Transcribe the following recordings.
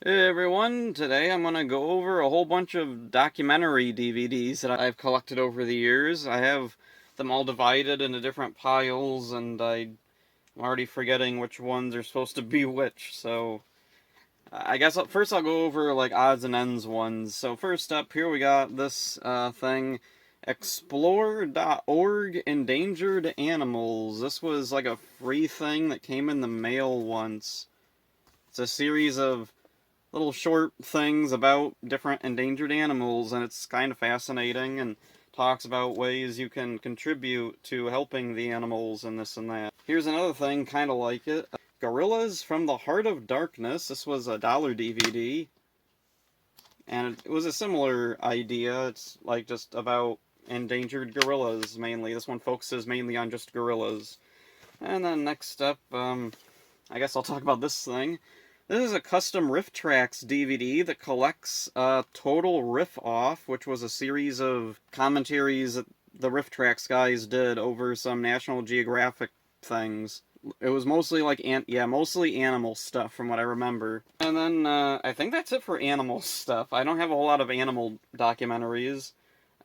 Hey everyone, today I'm going to go over a whole bunch of documentary DVDs that I've collected over the years. I have them all divided into different piles, and I'm already forgetting which ones are supposed to be which, so I guess first I'll go over like odds and ends ones. So first up, here we got this thing, Explore.org Endangered Animals. This was like a free thing that came in the mail once. It's a series of little short things about different endangered animals, and it's kind of fascinating and talks about ways you can contribute to helping the animals and this and that. Here's another thing kind of like it. Gorillas from the Heart of Darkness. This was a dollar DVD, and it was a similar idea. It's like just about endangered gorillas mainly. This one focuses mainly on just gorillas. And then next up, I guess I'll talk about this thing. This is a custom Riff Tracks DVD that collects Total Riff Off, which was a series of commentaries that the Riff Tracks guys did over some National Geographic things. It was mostly like mostly animal stuff from what I remember. And then I think that's it for animal stuff. I don't have a whole lot of animal documentaries.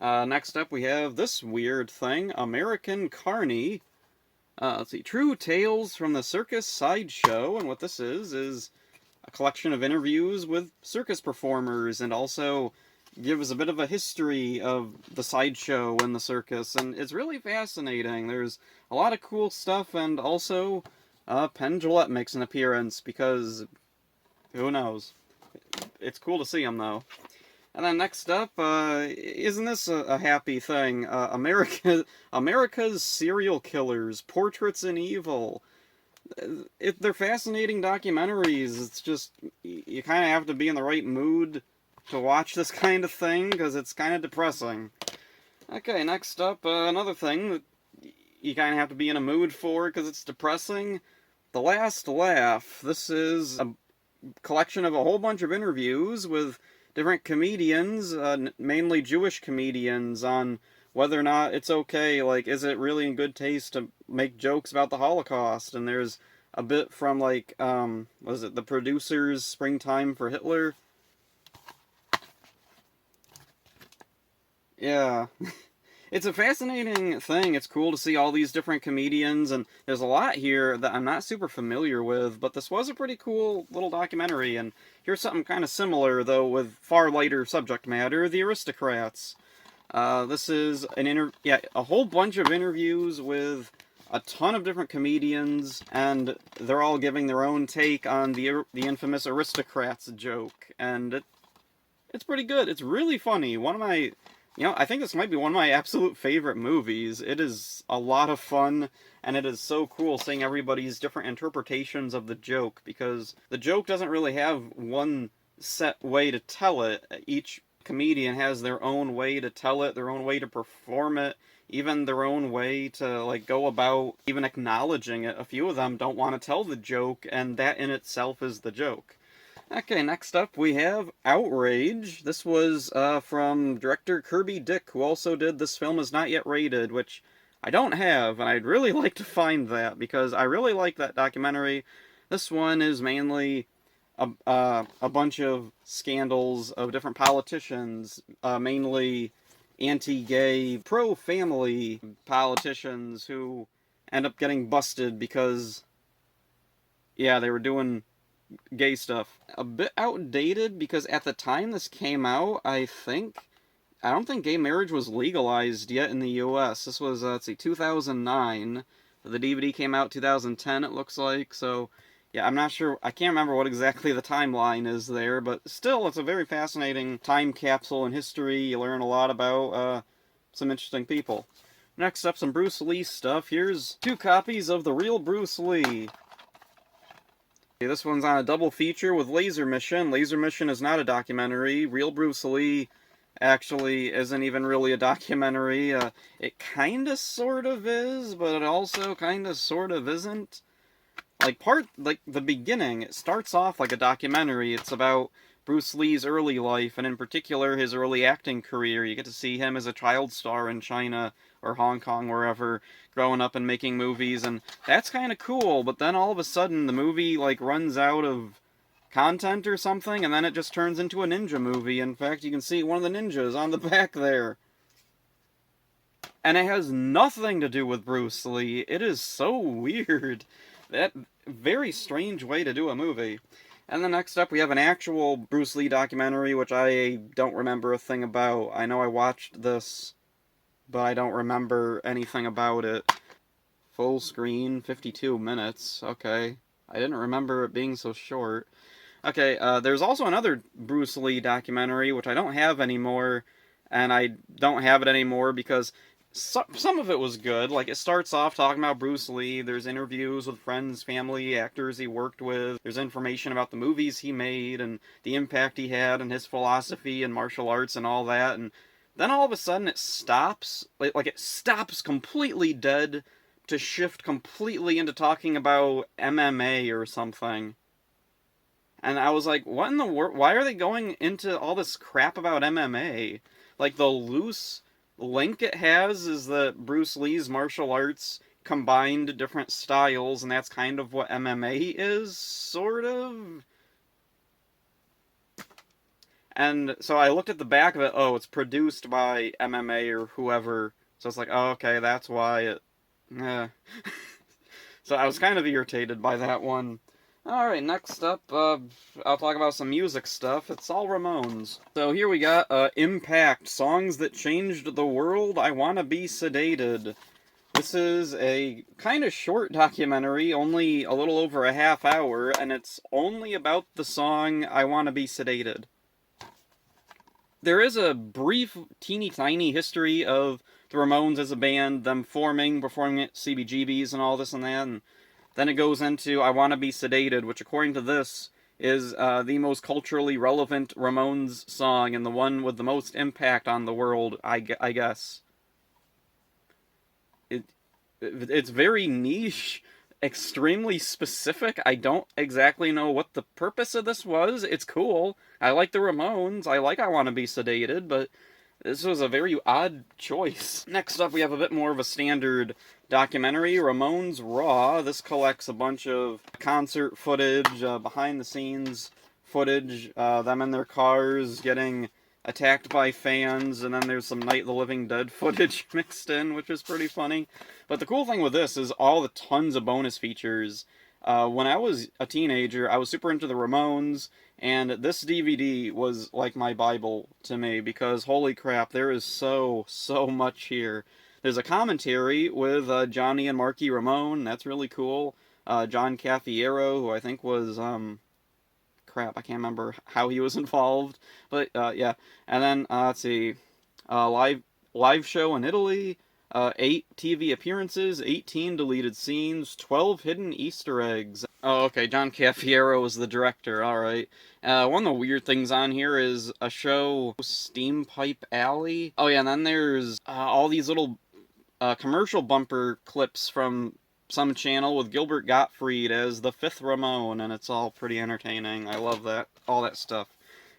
Next up, we have this weird thing, American Carney. Let's see, True Tales from the Circus Sideshow, and what this is a collection of interviews with circus performers, and also gives a bit of a history of the sideshow and the circus, and it's really fascinating. There's a lot of cool stuff, and also Penn Jillette makes an appearance, because who knows? It's cool to see him, though. And then next up, isn't this a happy thing? America's Serial Killers, Portraits in Evil. They're fascinating documentaries. It's just, you kind of have to be in the right mood to watch this kind of thing, because it's kind of depressing. Okay, next up, another thing that you kind of have to be in a mood for, because it's depressing. The Last Laugh. This is a collection of a whole bunch of interviews with different comedians, mainly Jewish comedians, on whether or not it's okay, like, is it really in good taste to make jokes about the Holocaust? And there's a bit from, like, was it the producers, Springtime for Hitler? Yeah. It's a fascinating thing. It's cool to see all these different comedians, and there's a lot here that I'm not super familiar with, but this was a pretty cool little documentary, and here's something kind of similar, though, with far lighter subject matter, The Aristocrats. This is a whole bunch of interviews with a ton of different comedians, and they're all giving their own take on the infamous aristocrats joke, and it's pretty good. It's really funny. I think this might be one of my absolute favorite movies. It is a lot of fun, and it is so cool seeing everybody's different interpretations of the joke, because the joke doesn't really have one set way to tell it. Each comedian has their own way to tell it, their own way to perform it, even their own way to like go about even acknowledging it. A few of them don't want to tell the joke, and that in itself is the joke. Okay, next up we have Outrage. This was from director Kirby Dick, who also did This Film Is Not Yet Rated, which I don't have, and I'd really like to find that, because I really like that documentary. This one is mainly a bunch of scandals of different politicians, mainly anti-gay, pro-family politicians who end up getting busted because, yeah, they were doing gay stuff. A bit outdated, because at the time this came out, I don't think gay marriage was legalized yet in the U.S. This was, let's see, 2009. The DVD came out 2010, it looks like, so yeah, I'm not sure, I can't remember what exactly the timeline is there, but still, it's a very fascinating time capsule in history. You learn a lot about some interesting people. Next up, some Bruce Lee stuff. Here's 2 copies of The Real Bruce Lee. This one's on a double feature with Laser Mission. Laser Mission is not a documentary. Real Bruce Lee actually isn't even really a documentary. It kinda sort of is, but it also kinda sort of isn't. Like the beginning, it starts off like a documentary. It's about Bruce Lee's early life, and in particular his early acting career. You get to see him as a child star in China or Hong Kong, wherever, growing up and making movies, and that's kind of cool. But then all of a sudden, the movie like runs out of content or something, and then it just turns into a ninja movie. In fact, you can see one of the ninjas on the back there. And it has nothing to do with Bruce Lee. It is so weird. That very strange way to do a movie. And then next up, we have an actual Bruce Lee documentary, which I don't remember a thing about. I know I watched this, but I don't remember anything about it. Full screen, 52 minutes. Okay. I didn't remember it being so short. Okay, there's also another Bruce Lee documentary, which I don't have anymore, and I don't have it anymore because some of it was good. Like, it starts off talking about Bruce Lee, there's interviews with friends, family, actors he worked with, there's information about the movies he made, and the impact he had, and his philosophy and martial arts and all that, and then all of a sudden it stops, like it stops completely dead to shift completely into talking about MMA or something. And I was like, what in the world? Why are they going into all this crap about MMA? Like, the loose link it has is that Bruce Lee's martial arts combined different styles, and that's kind of what MMA is, sort of. And so I looked at the back of it, oh, it's produced by MMA or whoever. So it's like, oh, okay, that's why it... So I was kind of irritated by that one. Alright, next up, I'll talk about some music stuff. It's all Ramones. So here we got, Impact, Songs That Changed the World, I Wanna Be Sedated. This is a kind of short documentary, only a little over a half hour, and it's only about the song I Wanna Be Sedated. There is a brief, teeny tiny history of the Ramones as a band, them forming, performing at CBGBs and all this and that, and then it goes into I Wanna Be Sedated, which according to this is the most culturally relevant Ramones song and the one with the most impact on the world, I guess. It's very niche, extremely specific. I don't exactly know what the purpose of this was. It's cool. I like the Ramones. I like I Wanna Be Sedated, but this was a very odd choice. Next up, we have a bit more of a standard documentary, Ramones Raw. This collects a bunch of concert footage, behind-the-scenes footage, them in their cars getting attacked by fans, and then there's some Night of the Living Dead footage mixed in, which is pretty funny. But the cool thing with this is all the tons of bonus features. When I was a teenager, I was super into the Ramones, and this DVD was like my Bible to me, because holy crap, there is so much here. There's a commentary with Johnny and Marky Ramone, that's really cool. John Cafiero, who I think was, crap, I can't remember how he was involved, but yeah. And then, let's see, live show in Italy, 8 TV appearances, 18 deleted scenes, 12 hidden Easter eggs. Oh, okay, John Cafiero was the director, alright. One of the weird things on here is a show, Steam Pipe Alley. Oh yeah, and then there's all these little commercial bumper clips from some channel with Gilbert Gottfried as the 5th Ramone, and it's all pretty entertaining. I love that, all that stuff.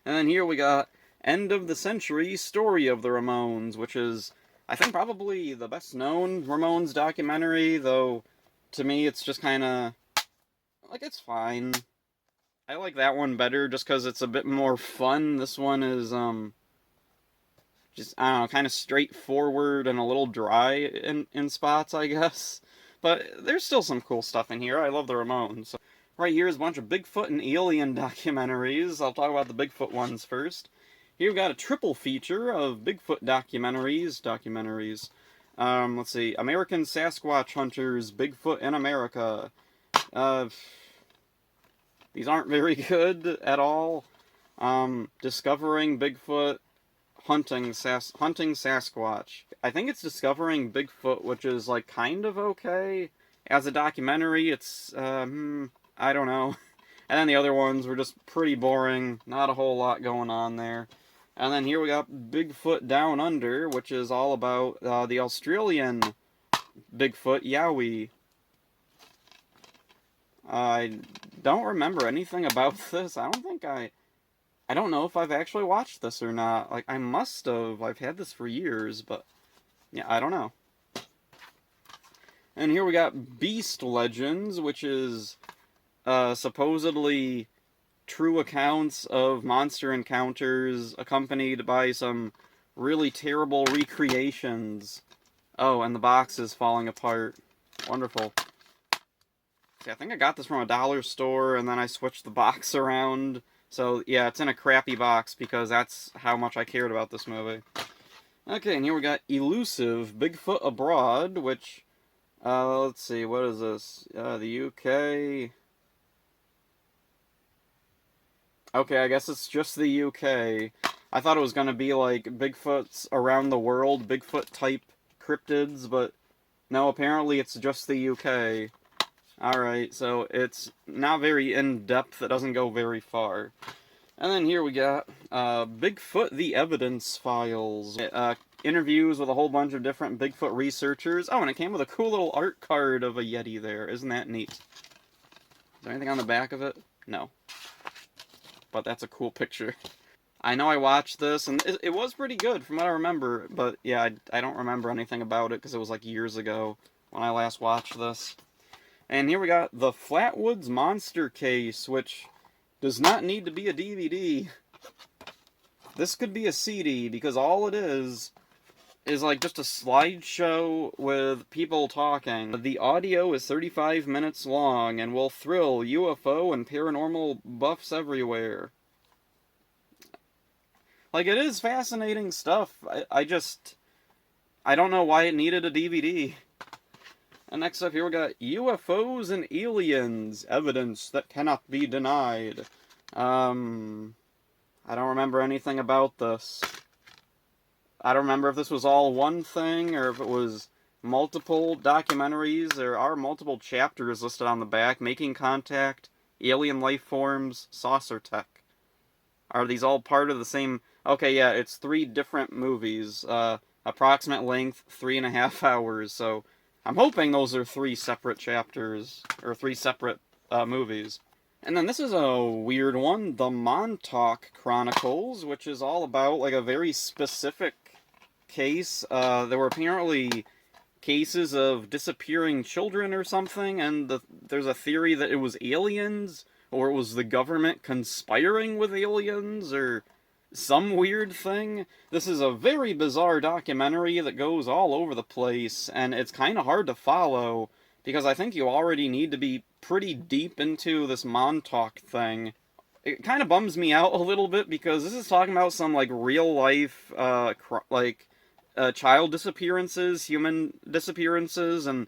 And then here we got End of the Century, Story of the Ramones, which is, I think, probably the best known Ramones documentary, though to me it's just kind of, like, it's fine. I like that one better just because it's a bit more fun. This one is, just, I don't know, kind of straightforward and a little dry in spots, I guess. But there's still some cool stuff in here. I love the Ramones. So, right here is a bunch of Bigfoot and alien documentaries. I'll talk about the Bigfoot ones first. Here we've got a triple feature of Bigfoot documentaries. Let's see. American Sasquatch Hunters, Bigfoot in America. These aren't very good at all. Discovering Bigfoot, Hunting Sasquatch. I think it's Discovering Bigfoot, which is, like, kind of okay. As a documentary, it's, I don't know. And then the other ones were just pretty boring. Not a whole lot going on there. And then here we got Bigfoot Down Under, which is all about the Australian Bigfoot, Yowie. I don't remember anything about this. I don't know if I've actually watched this or not. Like, I must have. I've had this for years, but yeah, I don't know. And here we got Beast Legends, which is supposedly true accounts of monster encounters accompanied by some really terrible recreations. Oh, and the box is falling apart. Wonderful. See, I think I got this from a dollar store, and then I switched the box around. So, yeah, it's in a crappy box, because that's how much I cared about this movie. Okay, and here we got Elusive, Bigfoot Abroad, which, let's see, what is this? The UK... Okay, I guess it's just the UK. I thought it was gonna be like Bigfoot's around the world, Bigfoot-type cryptids, but no, apparently it's just the UK. Alright, so it's not very in-depth, it doesn't go very far. And then here we got Bigfoot the Evidence Files. Interviews with a whole bunch of different Bigfoot researchers. Oh, and it came with a cool little art card of a Yeti there. Isn't that neat? Is there anything on the back of it? No. But that's a cool picture. I know I watched this, and it was pretty good from what I remember, but yeah, I don't remember anything about it because it was like years ago when I last watched this. And here we got the Flatwoods Monster Case, which does not need to be a DVD. This could be a CD, because all it is like just a slideshow with people talking. The audio is 35 minutes long and will thrill UFO and paranormal buffs everywhere. Like, it is fascinating stuff. I don't know why it needed a DVD. And next up here we got UFOs and Aliens, Evidence That Cannot Be Denied. I don't remember anything about this. I don't remember if this was all one thing, or if it was multiple documentaries. There are multiple chapters listed on the back. Making Contact, Alien Life Forms, Saucer Tech. Are these all part of the same... Okay, yeah, it's 3 different movies. Approximate length, 3.5 hours, so... I'm hoping those are 3 separate chapters, or 3 separate movies. And then this is a weird one, the Montauk Chronicles, which is all about, like, a very specific case. There were apparently cases of disappearing children or something, and there's a theory that it was aliens, or it was the government conspiring with aliens, or some weird thing. This is a very bizarre documentary that goes all over the place, and it's kind of hard to follow, because I think you already need to be pretty deep into this Montauk thing. It kind of bums me out a little bit, because this is talking about some, like, real-life, child disappearances, human disappearances, and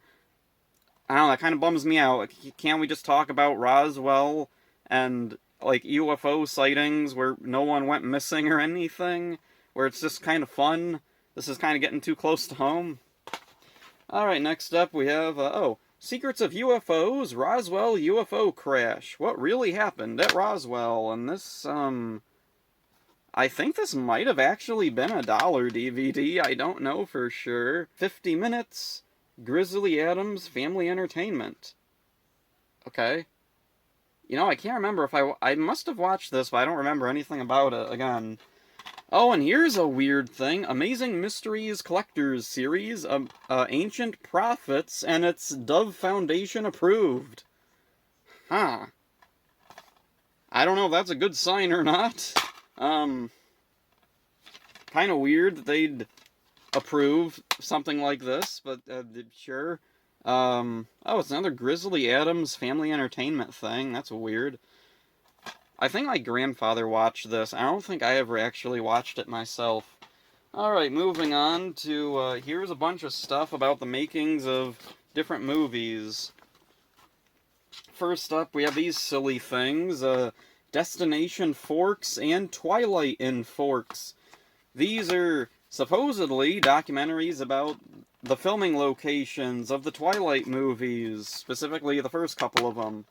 I don't know, that kind of bums me out. Can't we just talk about Roswell and, like, UFO sightings where no one went missing or anything? Where it's just kind of fun? This is kind of getting too close to home. Alright, next up we have, Secrets of UFOs, Roswell UFO Crash. What really happened at Roswell? And this, I think this might have actually been a $1 DVD. I don't know for sure. 50 minutes, Grizzly Adams Family Entertainment. Okay. You know, I can't remember if I must have watched this, but I don't remember anything about it again. Oh, and here's a weird thing. Amazing Mysteries Collectors Series, Ancient Prophets, and it's Dove Foundation approved. Huh. I don't know if that's a good sign or not. Kind of weird that they'd approve something like this, but sure. It's another Grizzly Adams Family Entertainment thing. That's weird. I think my grandfather watched this. I don't think I ever actually watched it myself. Alright, moving on to, here's a bunch of stuff about the makings of different movies. First up, we have these silly things. Destination Forks and Twilight in Forks. These are supposedly documentaries about the filming locations of the Twilight movies, specifically the first couple of them.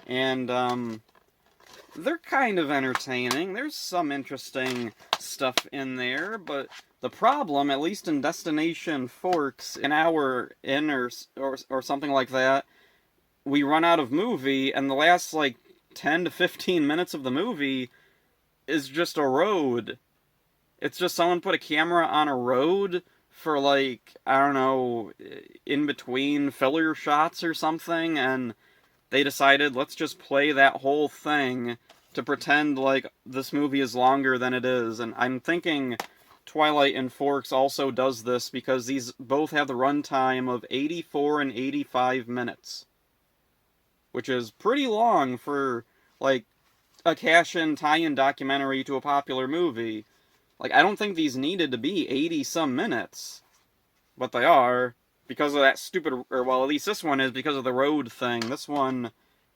And, they're kind of entertaining. There's some interesting stuff in there, but the problem, at least in Destination Forks, an hour in or something like that, we run out of movie, and the last, 10 to 15 minutes of the movie is just a road. It's just someone put a camera on a road for, I don't know, in between filler shots or something, and they decided, let's just play that whole thing to pretend like this movie is longer than it is, and I'm thinking Twilight and Forks also does this because these both have the runtime of 84 and 85 minutes, which is pretty long for, like, a cash-in, tie-in documentary to a popular movie. Like, I don't think these needed to be 80-some minutes, but they are, because of that stupid, or, well, at least this one is because of the road thing. This one,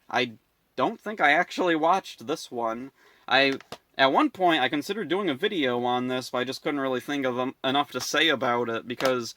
I don't think I actually watched this one. At one point, I considered doing a video on this, but I just couldn't really think of enough to say about it, because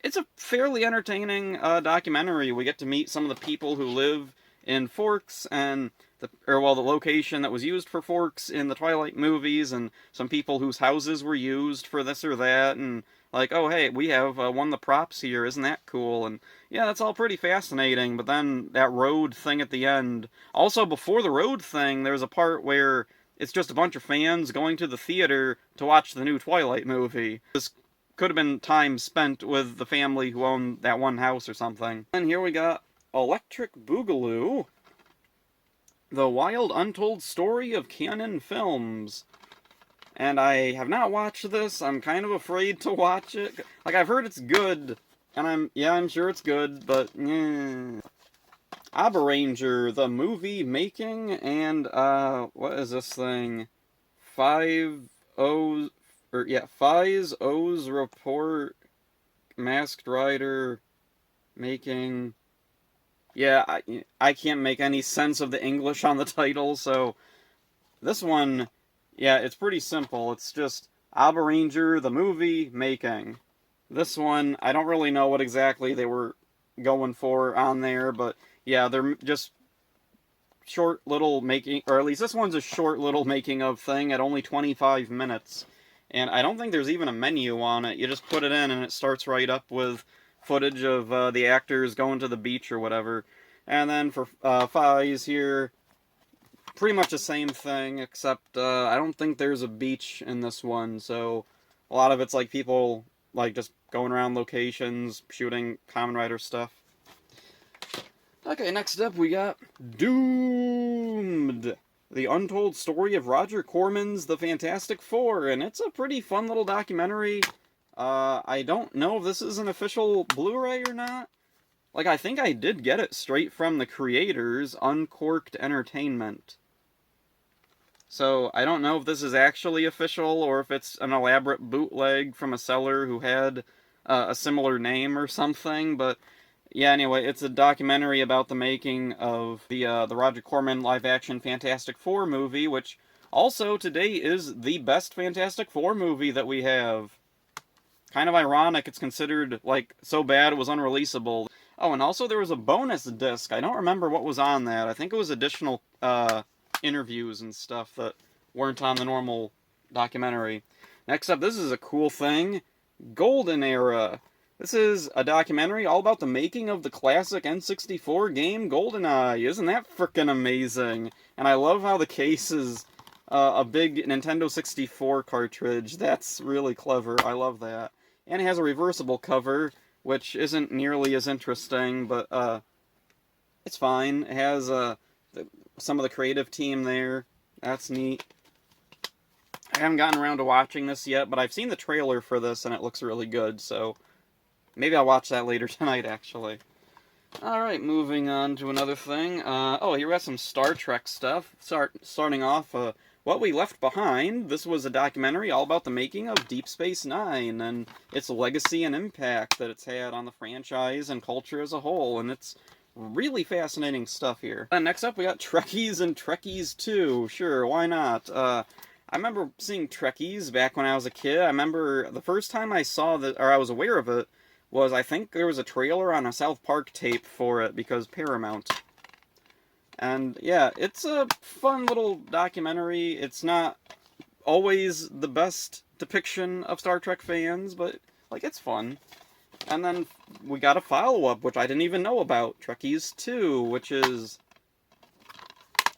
it's a fairly entertaining documentary. We get to meet some of the people who live in Forks, and the location that was used for Forks in the Twilight movies, and some people whose houses were used for this or that, and like, oh hey, we have one of the props here, isn't that cool? And yeah, that's all pretty fascinating, but then that road thing at the end. Also, before the road thing, there's a part where it's just a bunch of fans going to the theater to watch the new Twilight movie. This could have been time spent with the family who owned that one house or something. And here we got Electric Boogaloo, The Wild Untold Story of Canon Films. And I have not watched this. I'm kind of afraid to watch it. Like, I've heard it's good, and I'm sure it's good, but Abaranger, the movie making, and what is this thing? Five O's report, Masked Rider making. Yeah, I can't make any sense of the English on the title, so this one, yeah, it's pretty simple. It's just Abaranger, the movie making. This one, I don't really know what exactly they were going for on there, but yeah, they're just short little making, or at least this one's a short little making of thing at only 25 minutes. And I don't think there's even a menu on it. You just put it in and it starts right up with footage of the actors going to the beach or whatever. And then for Fies here, pretty much the same thing, except I don't think there's a beach in this one, so a lot of it's like people like just going around locations, shooting Kamen Rider stuff. Okay, next up we got Doomed, the untold story of Roger Corman's The Fantastic Four, and it's a pretty fun little documentary. I don't know if this is an official Blu-ray or not. Like, I think I did get it straight from the creators, Uncorked Entertainment. So, I don't know if this is actually official, or if it's an elaborate bootleg from a seller who had a similar name or something, but yeah, anyway, it's a documentary about the making of the Roger Corman live-action Fantastic Four movie, which also today is the best Fantastic Four movie that we have. Kind of ironic it's considered, like, so bad it was unreleasable. Oh, and also there was a bonus disc. I don't remember what was on that. I think it was additional interviews and stuff that weren't on the normal documentary. Next up, this is a cool thing. Golden Era. This is a documentary all about the making of the classic N64 game GoldenEye. Isn't that frickin' amazing? And I love how the case is a big Nintendo 64 cartridge. That's really clever. I love that. And it has a reversible cover, which isn't nearly as interesting, but it's fine. It has some of the creative team there. That's neat. I haven't gotten around to watching this yet, but I've seen the trailer for this, and it looks really good, so maybe I'll watch that later tonight, actually. Alright, moving on to another thing. Oh, here we got some Star Trek stuff. Starting off, What We Left Behind. This was a documentary all about the making of Deep Space Nine, and its legacy and impact that it's had on the franchise and culture as a whole, and it's really fascinating stuff here. And next up, we got Trekkies and Trekkies 2. Sure, why not? I remember seeing Trekkies back when I was a kid. I remember the first time I saw that, or I was aware of it, was I think there was a trailer on a South Park tape for it, because Paramount. And yeah, it's a fun little documentary. It's not always the best depiction of Star Trek fans, but, like, it's fun. And then we got a follow-up, which I didn't even know about, Trekkies 2, which is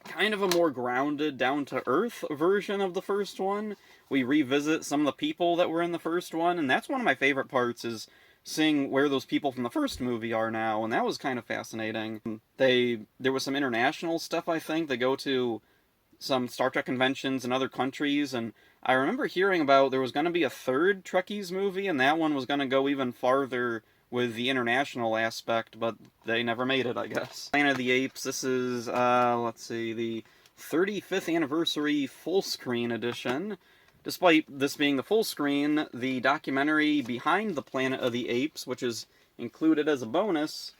kind of a more grounded, down-to-earth version of the first one. We revisit some of the people that were in the first one, and that's one of my favorite parts, is seeing where those people from the first movie are now, and that was kind of fascinating. There was some international stuff, I think. They go to some Star Trek conventions in other countries, and I remember hearing about there was going to be a third Trekkies movie, and that one was going to go even farther with the international aspect, but they never made it, I guess. Planet of the Apes, this is, let's see, the 35th anniversary full screen edition. Despite this being the full screen, the documentary behind the Planet of the Apes, which is included as a bonus,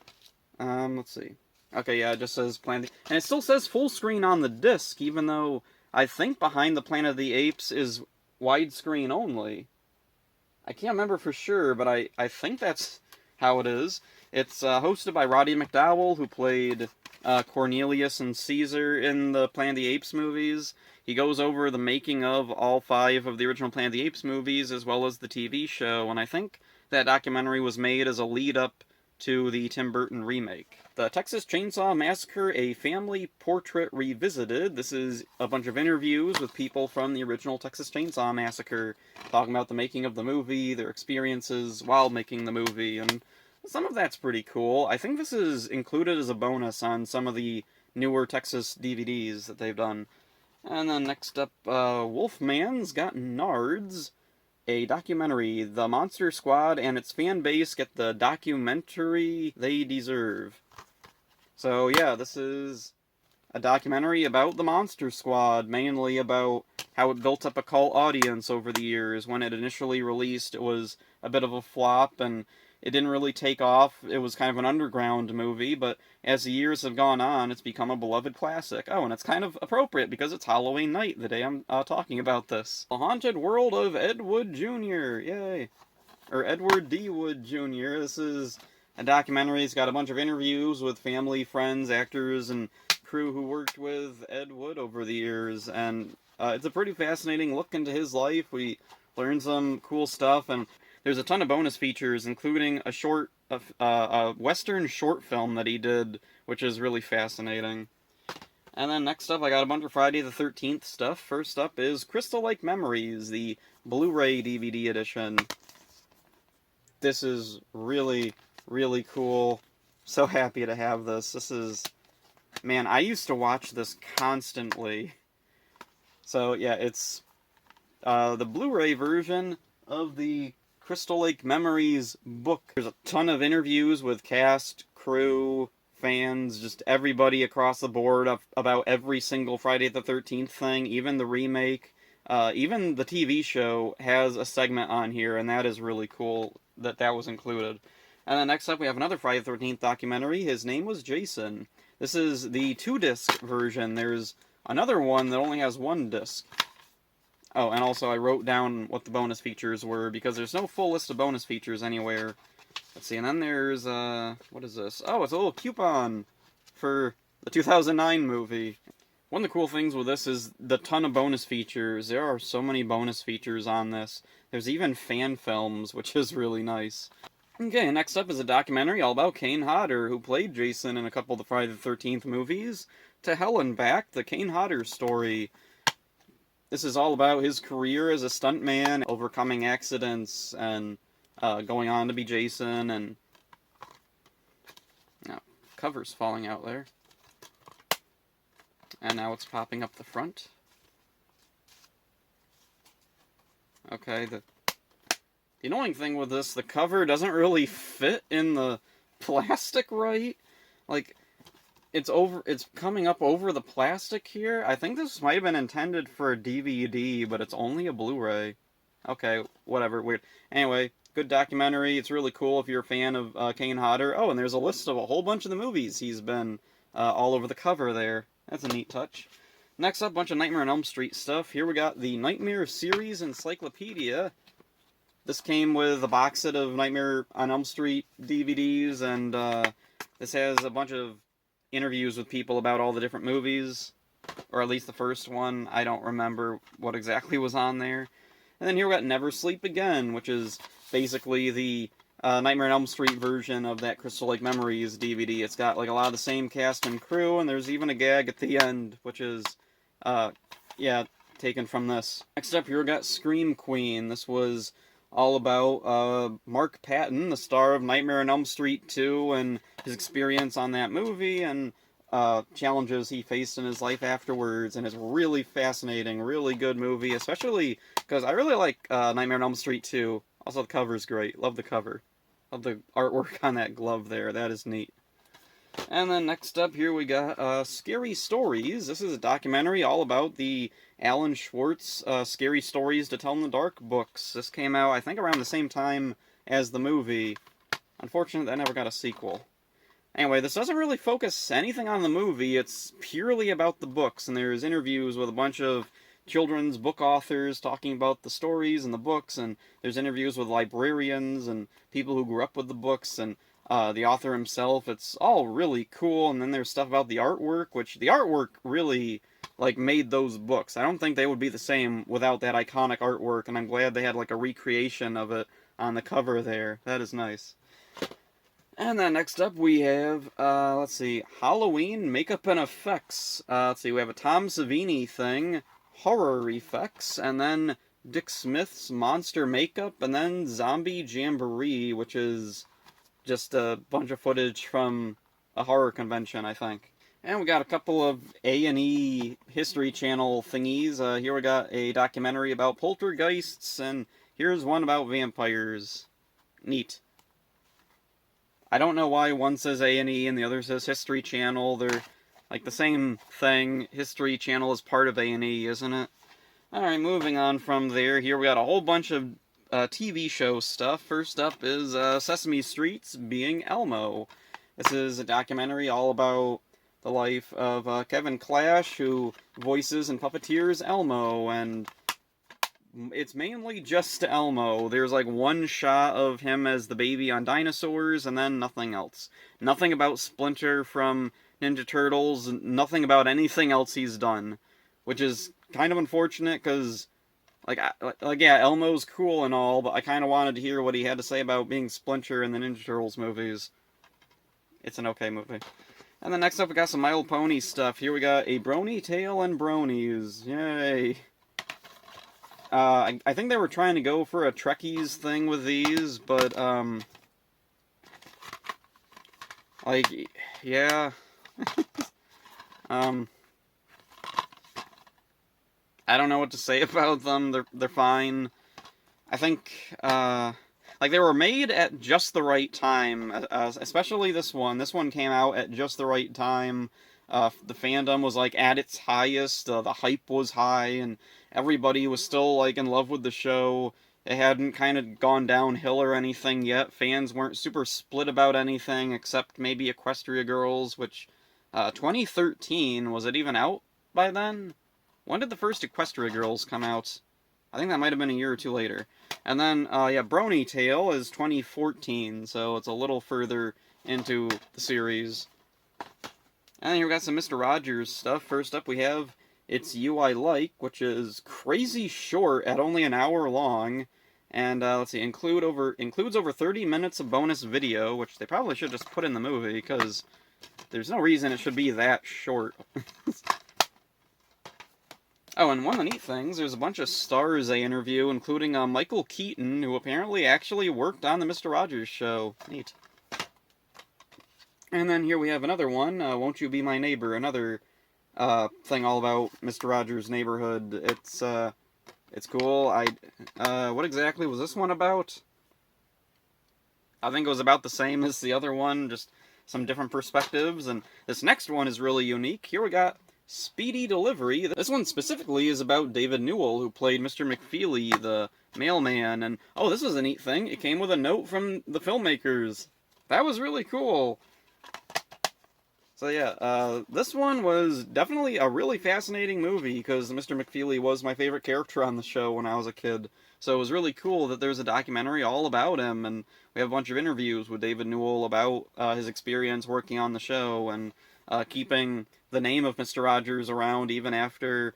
let's see. Okay, yeah, it just says Planet of the... And it still says full screen on the disc, even though I think behind the Planet of the Apes is widescreen only. I can't remember for sure, but I think that's how it is. It's hosted by Roddy McDowall, who played Cornelius and Caesar in the Planet of the Apes movies. He goes over the making of all 5 of the original Planet of the Apes movies, as well as the TV show, and I think that documentary was made as a lead-up to the Tim Burton remake. The Texas Chainsaw Massacre, A Family Portrait Revisited. This is a bunch of interviews with people from the original Texas Chainsaw Massacre, talking about the making of the movie, their experiences while making the movie, and some of that's pretty cool. I think this is included as a bonus on some of the newer Texas DVDs that they've done. And then next up, Wolfman's Got Nards, a documentary. The Monster Squad and its fan base get the documentary they deserve. So yeah, this is a documentary about the Monster Squad, mainly about how it built up a cult audience over the years. When it initially released, it was a bit of a flop, and it didn't really take off. It was kind of an underground movie, but as the years have gone on, it's become a beloved classic. Oh, and it's kind of appropriate because it's Halloween night, the day I'm talking about this. The Haunted World of Ed Wood Jr., yay! Or Edward D. Wood Jr., this is a documentary. It's got a bunch of interviews with family, friends, actors, and crew who worked with Ed Wood over the years, and it's a pretty fascinating look into his life. We learn some cool stuff, and there's a ton of bonus features, including a Western short film that he did, which is really fascinating. And then next up, I got a bunch of Friday the 13th stuff. First up is Crystal Lake Memories, the Blu-ray DVD edition. This is really, really cool. So happy to have this. This is... Man, I used to watch this constantly. So, yeah, it's the Blu-ray version of the Crystal Lake Memories book. There's a ton of interviews with cast, crew, fans, just everybody across the board about every single Friday the 13th thing, even the remake. Even the TV show has a segment on here, and that is really cool that that was included. And then next up we have another Friday the 13th documentary. His name was Jason. This is the 2-disc version. There's another one that only has 1 disc. Oh, and also I wrote down what the bonus features were, because there's no full list of bonus features anywhere. Let's see, and then there's, what is this? Oh, it's a little coupon for the 2009 movie. One of the cool things with this is the ton of bonus features. There are so many bonus features on this. There's even fan films, which is really nice. Okay, next up is a documentary all about Kane Hodder, who played Jason in a couple of the Friday the 13th movies. To Hell and Back, the Kane Hodder story. This is all about his career as a stuntman, overcoming accidents, and going on to be Jason, and... Oh, cover's falling out there. And now it's popping up the front. Okay, the annoying thing with this, the cover doesn't really fit in the plastic right. Like, it's coming up over the plastic here. I think this might have been intended for a DVD, but it's only a Blu-ray. Okay, whatever, weird. Anyway, good documentary. It's really cool if you're a fan of Kane Hodder. Oh, and there's a list of a whole bunch of the movies he's been all over the cover there. That's a neat touch. Next up, a bunch of Nightmare on Elm Street stuff. Here we got the Nightmare Series Encyclopedia. This came with a box set of Nightmare on Elm Street DVDs, and this has a bunch of interviews with people about all the different movies, or at least the first one. I don't remember what exactly was on there. And then here we got Never Sleep Again, which is basically the Nightmare on Elm Street version of that Crystal Lake Memories DVD. It's got like a lot of the same cast and crew, and there's even a gag at the end, which is, yeah, taken from this. Next up here we got Scream Queen. This was all about Mark Patton, the star of Nightmare on Elm Street 2, and his experience on that movie, and challenges he faced in his life afterwards, and it's really fascinating, really good movie, especially because I really like Nightmare on Elm Street 2. Also, the cover's great. Love the cover. Love the artwork on that glove there. That is neat. And then next up here we got Scary Stories. This is a documentary all about the Alan Schwartz Scary Stories to Tell in the Dark books. This came out, I think, around the same time as the movie. Unfortunately, that never got a sequel. Anyway, this doesn't really focus anything on the movie. It's purely about the books, and there's interviews with a bunch of children's book authors talking about the stories and the books, and there's interviews with librarians and people who grew up with the books, and the author himself. It's all really cool, and then there's stuff about the artwork, which the artwork really, like, made those books. I don't think they would be the same without that iconic artwork, and I'm glad they had, like, a recreation of it on the cover there. That is nice. And then next up we have, let's see, Halloween Makeup and Effects. Let's see, we have a Tom Savini thing, Horror Effects, and then Dick Smith's Monster Makeup, and then Zombie Jamboree, which is just a bunch of footage from a horror convention, I think. And we got a couple of A&E History Channel thingies. Here we got a documentary about poltergeists, and here's one about vampires. Neat. I don't know why one says A&E and the other says History Channel. They're like the same thing. History Channel is part of A&E, isn't it? Alright, moving on from there. Here we got a whole bunch of TV show stuff. First up is Sesame Street's Being Elmo. This is a documentary all about the life of Kevin Clash, who voices and puppeteers Elmo, and it's mainly just Elmo. There's like one shot of him as the baby on dinosaurs, and then nothing else. Nothing about Splinter from Ninja Turtles, nothing about anything else he's done. Which is kind of unfortunate, because, yeah, Elmo's cool and all, but I kind of wanted to hear what he had to say about being Splinter in the Ninja Turtles movies. It's an okay movie. And then next up we got some My Little Pony stuff. Here we got A Brony Tale and Bronies. Yay! I think they were trying to go for a Trekkies thing with these, but, yeah. I don't know what to say about them. They're fine. I think, they were made at just the right time, especially this one. This one came out at just the right time. The fandom was, at its highest. The hype was high, and everybody was still, in love with the show. It hadn't kind of gone downhill or anything yet. Fans weren't super split about anything, except maybe Equestria Girls, which, 2013, was it even out by then? When did the first Equestria Girls come out? I think that might have been a year or two later. And then, Brony Tale is 2014, so it's a little further into the series. And then here we got some Mr. Rogers stuff. First up we have It's You I Like, which is crazy short at only an hour long. And, let's see, includes over 30 minutes of bonus video, which they probably should just put in the movie, because there's no reason it should be that short. Oh, and one of the neat things, there's a bunch of stars they interview, including Michael Keaton, who apparently actually worked on the Mr. Rogers show. Neat. And then here we have another one, Won't You Be My Neighbor, another thing all about Mr. Rogers' neighborhood. It's cool. What exactly was this one about? I think it was about the same as the other one, just some different perspectives, and this next one is really unique. Here we got Speedy Delivery. This one specifically is about David Newell, who played Mr. McFeely, the mailman, and oh, this was a neat thing. It came with a note from the filmmakers. That was really cool. So yeah, this one was definitely a really fascinating movie, because Mr. McFeely was my favorite character on the show when I was a kid. So it was really cool that there's a documentary all about him, and we have a bunch of interviews with David Newell about his experience working on the show, and keeping the name of Mr. Rogers around even after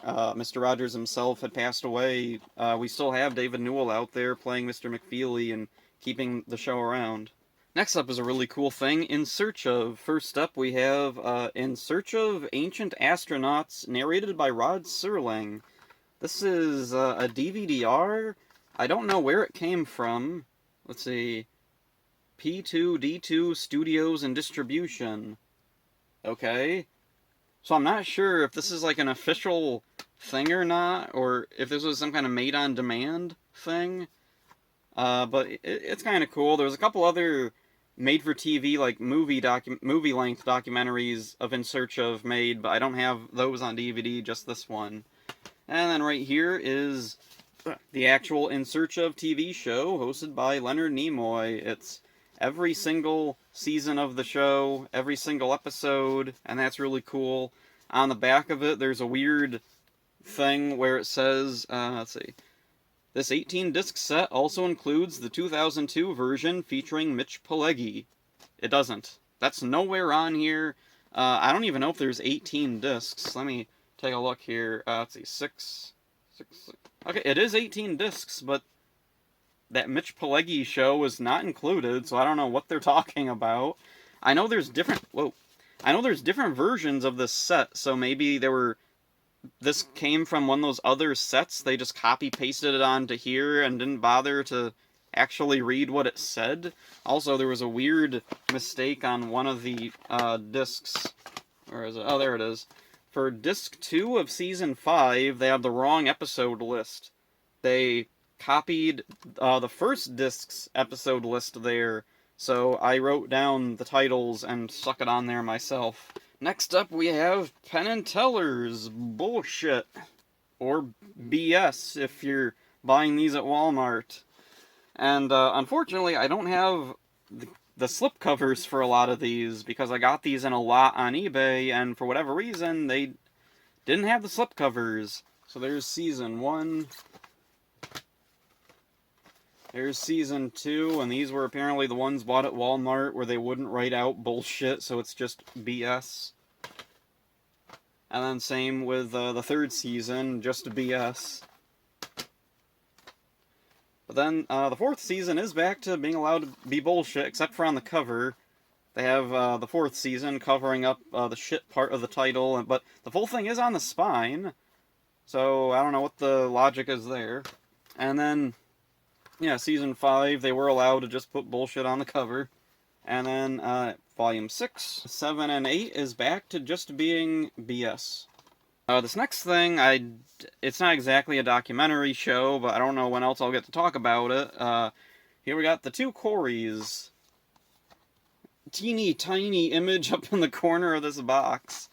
Mr. Rogers himself had passed away. We still have David Newell out there playing Mr. McFeely and keeping the show around. Next up is a really cool thing, In Search Of. First up we have In Search of Ancient Astronauts, narrated by Rod Serling. This is a DVD-R. I don't know where it came from. Let's see. P2D2 Studios and Distribution. Okay. So I'm not sure if this is like an official thing or not, or if this was some kind of made-on-demand thing. But it's kind of cool. There's a couple other made-for-TV, like movie-length documentaries of In Search of made, but I don't have those on DVD, just this one. And then right here is the actual In Search of TV show, hosted by Leonard Nimoy. It's every single season of the show, every single episode, and that's really cool. On the back of it, there's a weird thing where it says, let's see, this 18-disc set also includes the 2002 version featuring Mitch Pileggi. It doesn't. That's nowhere on here. I don't even know if there's 18 discs. Let me take a look here. Let's see, six. Okay, it is 18 discs, but that Mitch Pileggi show was not included, so I don't know what they're talking about. I know there's different versions of this set, so maybe this came from one of those other sets. They just copy-pasted it onto here and didn't bother to actually read what it said. Also, there was a weird mistake on one of the discs. Where is it? Oh, there it is. For disc 2 of season 5, they have the wrong episode list. They copied the first disc's episode list there, so I wrote down the titles and stuck it on there myself. Next up, we have Penn and Teller's bullshit, or BS if you're buying these at Walmart. And unfortunately, I don't have the slipcovers for a lot of these, because I got these in a lot on eBay, and for whatever reason, they didn't have the slipcovers. So there's season 1. There's season 2, and these were apparently the ones bought at Walmart where they wouldn't write out bullshit, so it's just BS. And then same with the third season, just BS. But then the fourth season is back to being allowed to be bullshit, except for on the cover. They have the fourth season covering up the shit part of the title, but the full thing is on the spine, so I don't know what the logic is there. And then, yeah, season 5, they were allowed to just put bullshit on the cover. And then volume 6, 7, and 8 is back to just being BS. This next thing, it's not exactly a documentary show, but I don't know when else I'll get to talk about it. Here we got the two Coreys. Teeny tiny image up in the corner of this box.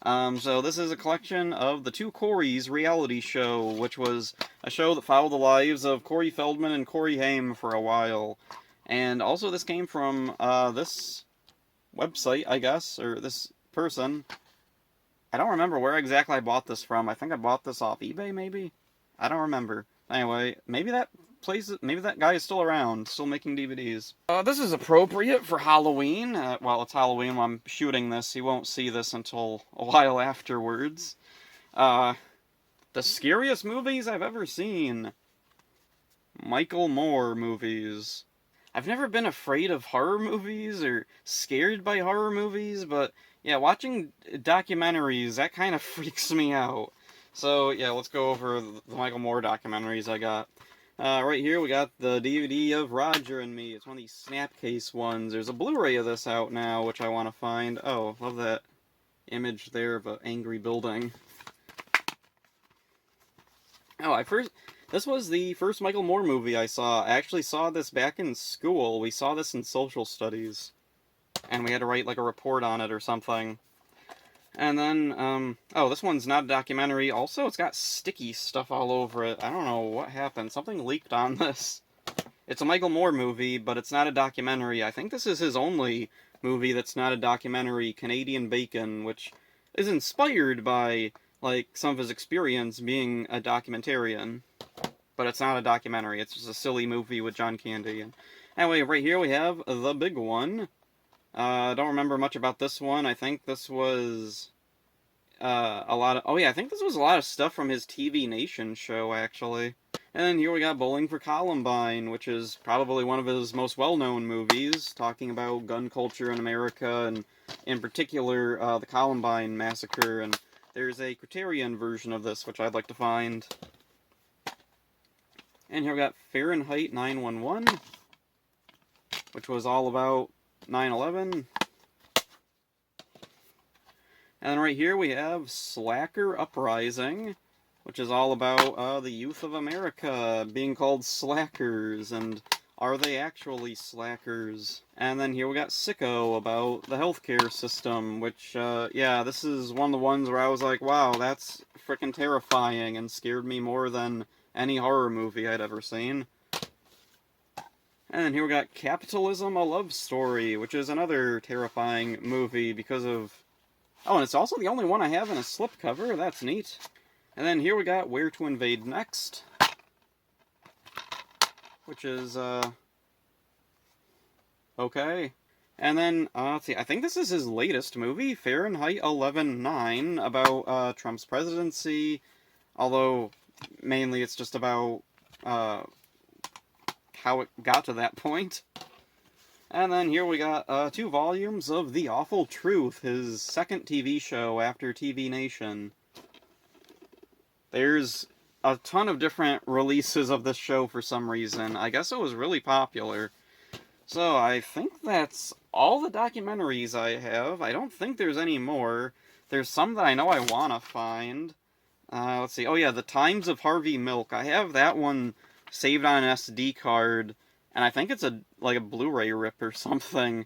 So this is a collection of the two Coreys reality show, which was a show that followed the lives of Corey Feldman and Corey Haim for a while. And also this came from this website, I guess, or this person. I don't remember where exactly I bought this from. I think I bought this off eBay, maybe? I don't remember. Anyway, maybe that guy is still around, still making DVDs. This is appropriate for Halloween. Well, it's Halloween when I'm shooting this. You won't see this until a while afterwards. The scariest movies I've ever seen. Michael Moore movies. I've never been afraid of horror movies or scared by horror movies, but yeah, watching documentaries, that kind of freaks me out. So yeah, let's go over the Michael Moore documentaries I got. Right here we got the DVD of Roger and Me. It's one of these Snapcase ones. There's a Blu-ray of this out now, which I want to find. Oh, love that image there of an angry building. Oh, this was the first Michael Moore movie I saw. I actually saw this back in school. We saw this in social studies. And we had to write like a report on it or something. And then, oh, this one's not a documentary. Also, it's got sticky stuff all over it. I don't know what happened. Something leaked on this. It's a Michael Moore movie, but it's not a documentary. I think this is his only movie that's not a documentary, Canadian Bacon, which is inspired by, like, some of his experience being a documentarian. But it's not a documentary. It's just a silly movie with John Candy. And anyway, right here we have the big one. I don't remember much about this one. I think this was I think this was a lot of stuff from his TV Nation show, actually. And then here we got Bowling for Columbine, which is probably one of his most well-known movies, talking about gun culture in America, and in particular, the Columbine massacre. And there's a Criterion version of this, which I'd like to find. And here we got Fahrenheit 9/11, which was all about 9/11. And then right here we have Slacker Uprising, which is all about the youth of America being called slackers, and are they actually slackers? And then here we got Sicko about the healthcare system, which, yeah, this is one of the ones where I was like, wow, that's freaking terrifying and scared me more than any horror movie I'd ever seen. And then here we got Capitalism, a Love Story, which is another terrifying movie because of... Oh, and it's also the only one I have in a slipcover. That's neat. And then here we got Where to Invade Next, which is, okay. And then, let's see, I think this is his latest movie, Fahrenheit 11/9, about, Trump's presidency, although mainly it's just about, how it got to that point. And then here we got 2 volumes of The Awful Truth, his second TV show after TV Nation. There's a ton of different releases of this show for some reason. I guess it was really popular. So I think that's all the documentaries I have. I don't think there's any more. There's some that I know I want to find. Let's see. Oh yeah, The Times of Harvey Milk. I have that one saved on an SD card, and I think it's like a Blu-ray rip or something,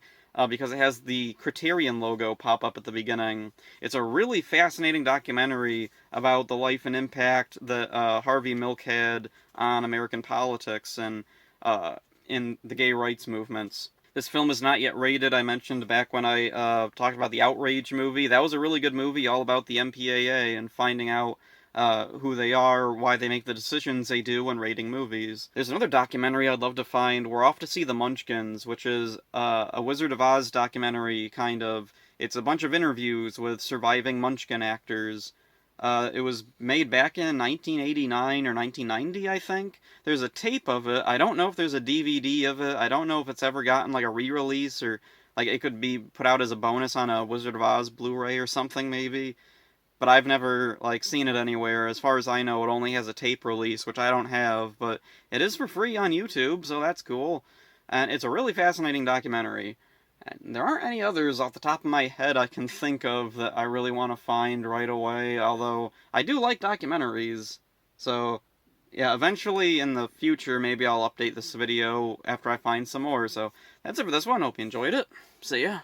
because it has the Criterion logo pop up at the beginning. It's a really fascinating documentary about the life and impact that Harvey Milk had on American politics and in the gay rights movements. This film is not yet rated. I mentioned back when I talked about the Outrage movie. That was a really good movie all about the MPAA and finding out who they are, why they make the decisions they do when rating movies. There's another documentary I'd love to find. We're Off to See the Munchkins, which is a Wizard of Oz documentary, kind of. It's a bunch of interviews with surviving Munchkin actors. It was made back in 1989 or 1990, I think. There's a tape of it. I don't know if there's a DVD of it. I don't know if it's ever gotten like a re-release, or like it could be put out as a bonus on a Wizard of Oz Blu-ray or something maybe. But I've never like seen it anywhere. As far as I know, it only has a tape release, which I don't have, but it is for free on YouTube, so that's cool. And it's a really fascinating documentary. And there aren't any others off the top of my head I can think of that I really want to find right away, although I do like documentaries. So, yeah, eventually in the future, maybe I'll update this video after I find some more. So, that's it for this one. Hope you enjoyed it. See ya.